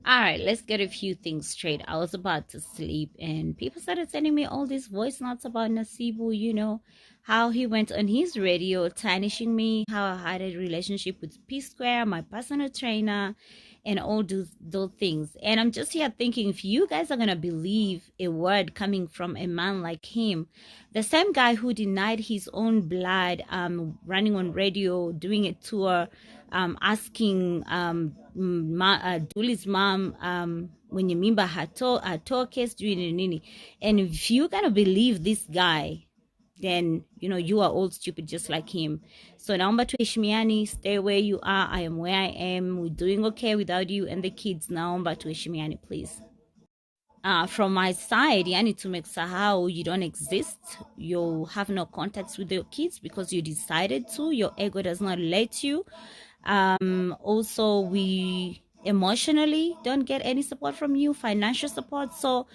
All right, let's get a few things straight. I was about to sleep, and people started sending me all these voice notes about Nasibu, how he went on his radio, tarnishing me, how I had a relationship with P-Sqaure, my personal trainer, and all those things. And I'm just here thinking, if you guys are going to believe a word coming from a man like him, the same guy who denied his own blood, running on radio, doing a tour, asking Duli's mom, when you remember her case doing nini. And if you're gonna believe this guy, then you are old stupid just like him. So naomba tuheshimiani, stay where you are. I am where I am. We're doing okay without you and the kids. Naomba tuheshimiani, please. From my side, yani tumekusahau, you don't exist. You have no contacts with your kids because you decided to. Your ego does not let you. Also, we emotionally don't get any support from you, financial support. So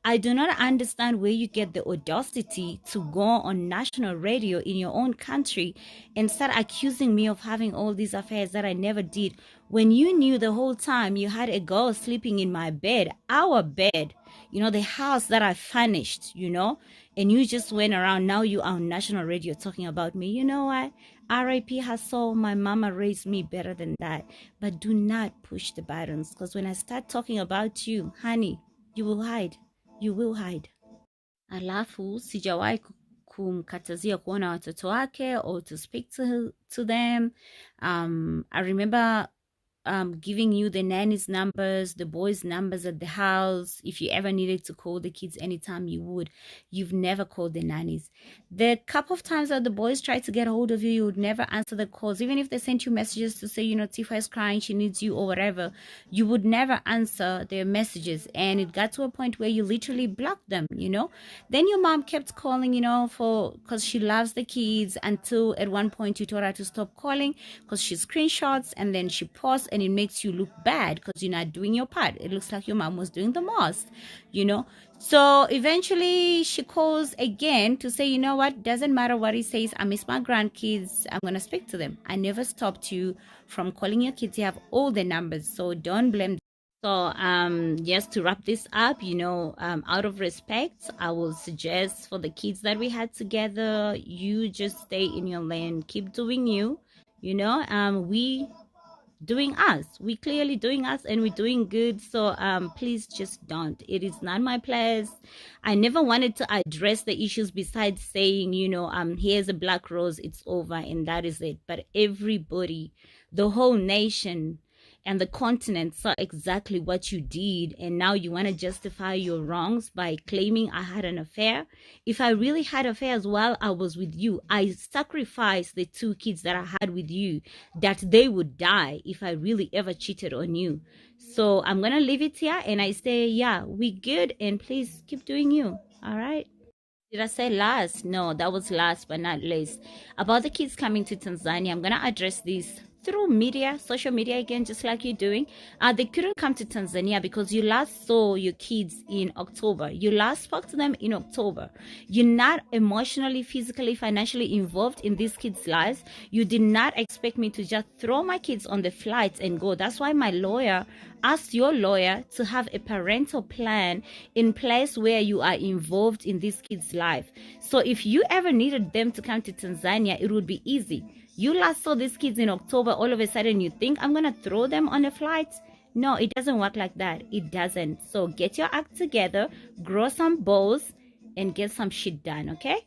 I do not understand where you get the audacity to go on national radio in your own country and start accusing me of having all these affairs that I never did, when you knew the whole time you had a girl sleeping in my bed, our bed, the house that I furnished, and you just went around. Now you are on national radio talking about me. You know what? RIP her soul. My mama raised me better than that. But do not push the buttons, because when I start talking about you, honey, you will hide. You will hide. Alafu sijawahi kumkatazia kuona watoto wake or to speak to them. I remember giving you the nanny's numbers, the boys' numbers at the house. If you ever needed to call the kids anytime, you would. You've never called the nannies. The couple of times that the boys tried to get a hold of you, you would never answer the calls. Even if they sent you messages to say, Tifa is crying, she needs you or whatever, you would never answer their messages. And it got to a point where you literally blocked them, Then your mom kept calling, because she loves the kids, until at one point you told her to stop calling because she screenshots and then she paused, and it makes you look bad because you're not doing your part. It looks like your mom was doing the most, So eventually she calls again to say, what, doesn't matter what he says, I miss my grandkids, I'm going to speak to them. I never stopped you from calling your kids. You have all the numbers, so don't blame them. So just to wrap this up, out of respect, I will suggest for the kids that we had together, you just stay in your lane, keep doing you. We doing us. We clearly doing us, and we're doing good. So please just don't. It is not my place. I never wanted to address the issues besides saying, here's a black rose, it's over, and that is it. But everybody, the whole nation and the continent saw exactly what you did, and now you want to justify your wrongs by claiming I had an affair. If I really had affairs while I was with you, I sacrificed the 2 kids that I had with you, that they would die if I really ever cheated on you. So I'm gonna leave it here, and I say, yeah, we good, and please keep doing you. All right. Did I say last? No, that was last but not least. About the kids coming to Tanzania, I'm going to address this through media, social media again, just like you're doing. They couldn't come to Tanzania because you last saw your kids in October. You last spoke to them in October. You're not emotionally, physically, financially involved in these kids' lives. You did not expect me to just throw my kids on the flights and go. That's why my lawyer asked your lawyer to have a parental plan in place where you are involved in this kid's life. So if you ever needed them to come to Tanzania, it would be easy. You last saw these kids in October, all of a sudden you think I'm going to throw them on a flight? No, it doesn't work like that. It doesn't. So get your act together, grow some balls, and get some shit done, okay?